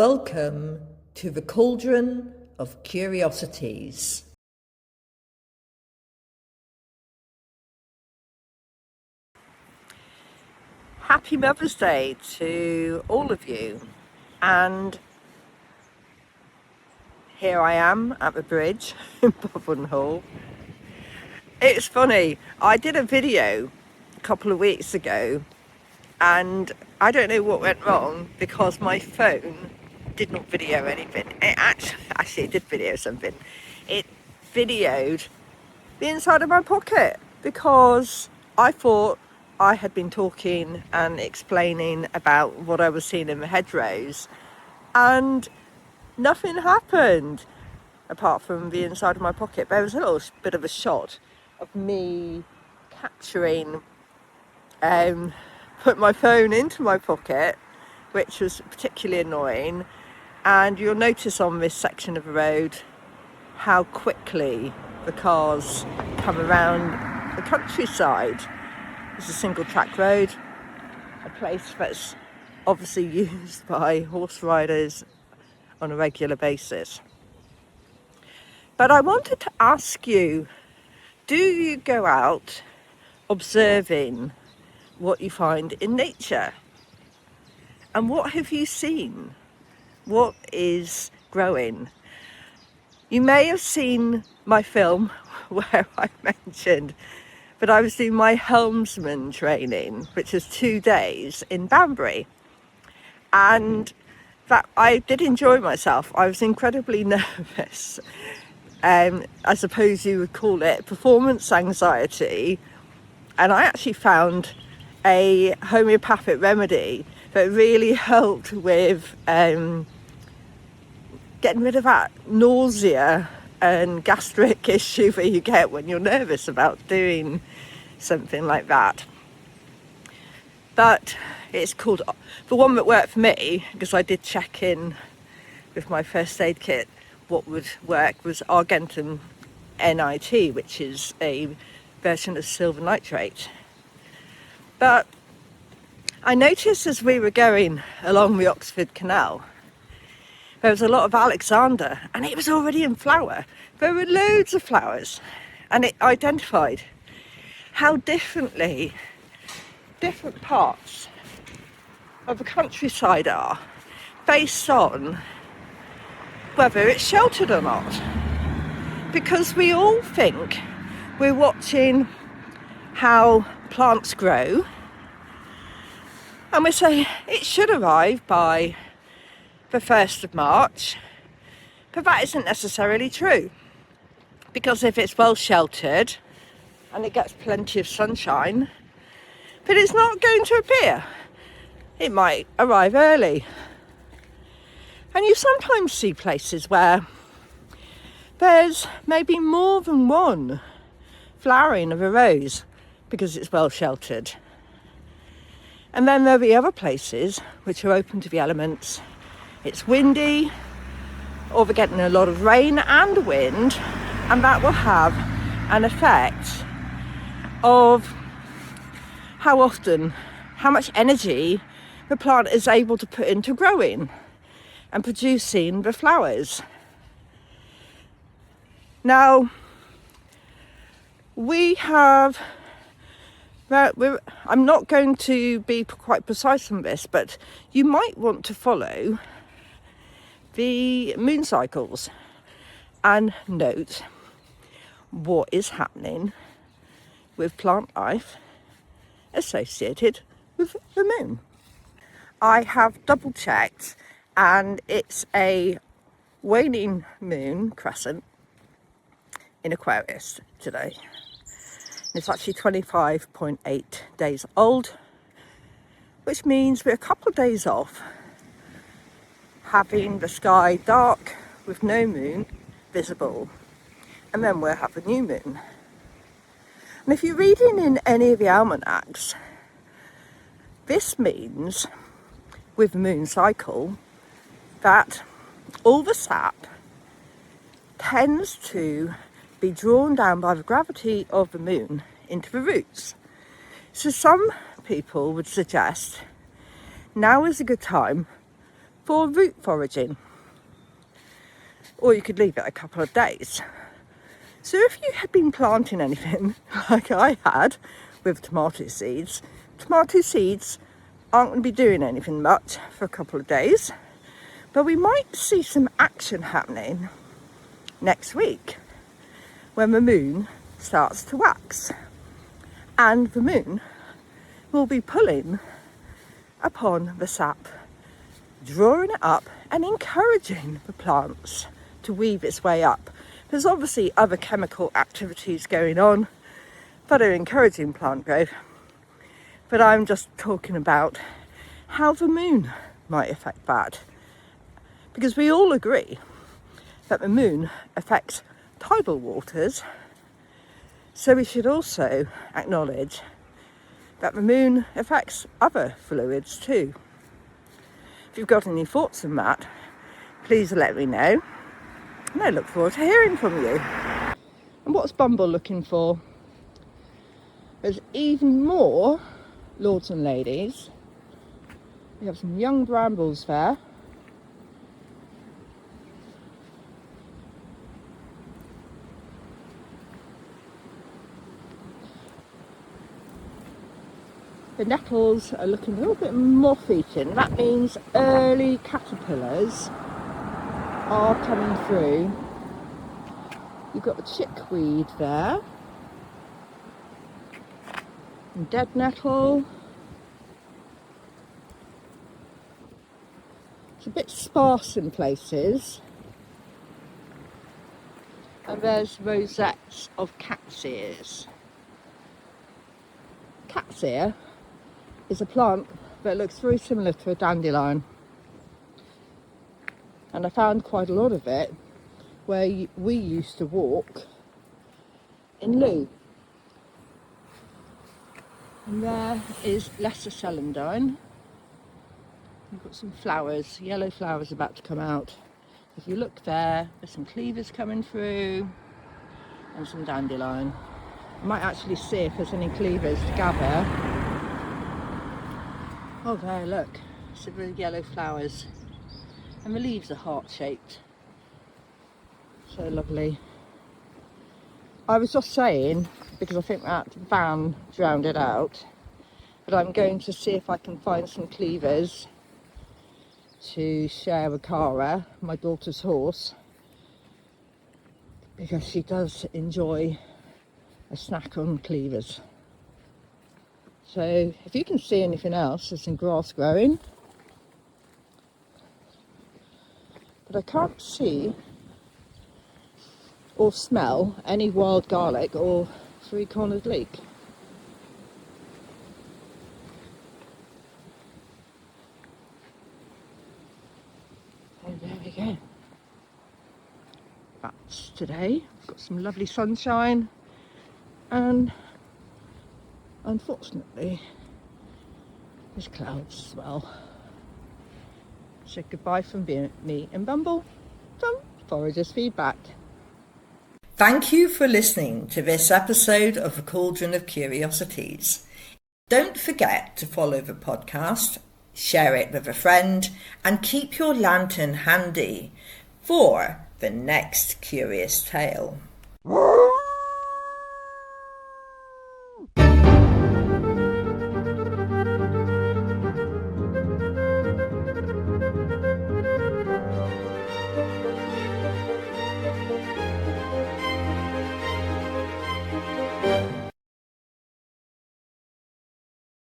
Welcome to the Cauldron of Curiosities. Happy Mother's Day to all of you, and here I am at the bridge in Botham Hall. It's funny, I did a video a couple of weeks ago and I don't know what went wrong because my phone did not video anything. It actually it did video something. It videoed the inside of my pocket because I thought I had been talking and explaining about what I was seeing in the hedgerows and nothing happened apart from the inside of my pocket. There was a little bit of a shot of me capturing put my phone into my pocket, which was particularly annoying. And you'll notice on this section of the road how quickly the cars come around the countryside. It's a single track road, a place that's obviously used by horse riders on a regular basis. But I wanted to ask you, do you go out observing what you find in nature? And what have you seen? What is growing? You may have seen my film where I mentioned that I was doing my helmsman training, which was 2 days in Banbury. And that I did enjoy myself. I was incredibly nervous. I suppose you would call it performance anxiety. And I actually found a homeopathic remedy that really helped with getting rid of that nausea and gastric issue that you get when you're nervous about doing something like that. But it's called, the one that worked for me, because I did check in with my first aid kit, what would work was Argentum NIT, which is a version of silver nitrate. But I noticed as we were going along the Oxford Canal, there was a lot of Alexander and it was already in flower. There were loads of flowers, and it identified how different parts of the countryside are based on whether it's sheltered or not. Because we all think we're watching how plants grow, and we say it should arrive by the 1st of March, but that isn't necessarily true, because if it's well sheltered and it gets plenty of sunshine, but it's not going to appear. It might arrive early. And you sometimes see places where there's maybe more than one flowering of a rose because it's well sheltered. And then there'll be other places which are open to the elements. It's windy, or they're getting a lot of rain and wind, and that will have an effect of how often, how much energy the plant is able to put into growing and producing the flowers. Now, we have, I'm not going to be quite precise on this, but you might want to follow the moon cycles and note what is happening with plant life associated with the moon. I have double checked, and it's a waning moon crescent in Aquarius today. It's actually 25.8 days old, which means we're a couple of days off having the sky dark with no moon visible, and then we'll have a new moon. And if you're reading in any of the almanacs, this means with the moon cycle that all the sap tends to be drawn down by the gravity of the moon into the roots. So some people would suggest now is a good time for root foraging, or you could leave it a couple of days. So if you had been planting anything like I had with tomato seeds aren't going to be doing anything much for a couple of days, but we might see some action happening next week when the moon starts to wax, and the moon will be pulling upon the sap, drawing it up and encouraging the plants to weave its way up. There's obviously other chemical activities going on that are encouraging plant growth, but I'm just talking about how the moon might affect that, because we all agree that the moon affects tidal waters, so we should also acknowledge that the moon affects other fluids too. If you've got any thoughts on that, please let me know, and I look forward to hearing from you. And what's Bumble looking for? There's even more lords and ladies. We have some young brambles there. The nettles are looking a little bit moth-eaten. That means early caterpillars are coming through. You've got the chickweed there, and dead nettle. It's a bit sparse in places. And there's rosettes of cat's ears. Cat's ear is a plant that looks very similar to a dandelion, and I found quite a lot of it where we used to walk in Loo. And there is lesser celandine. We've got some flowers, yellow flowers about to come out. If you look there, there's some cleavers coming through and some dandelion. I might actually see if there's any cleavers to gather. Oh, there, look, several yellow flowers, and the leaves are heart-shaped. So lovely. I was just saying, because I think that van drowned it out, but I'm going to see if I can find some cleavers to share with Cara, my daughter's horse, because she does enjoy a snack on cleavers. So if you can see anything else, there's some grass growing, but I can't see or smell any wild garlic or three-cornered leek. And there we go. That's today. We've got some lovely sunshine, and unfortunately there's clouds as well. So goodbye from me and Bumble from Foragers Feedback. Thank you for listening to this episode of the Cauldron of Curiosities. Don't forget to follow the podcast, share it with a friend, and keep your lantern handy for the next curious tale.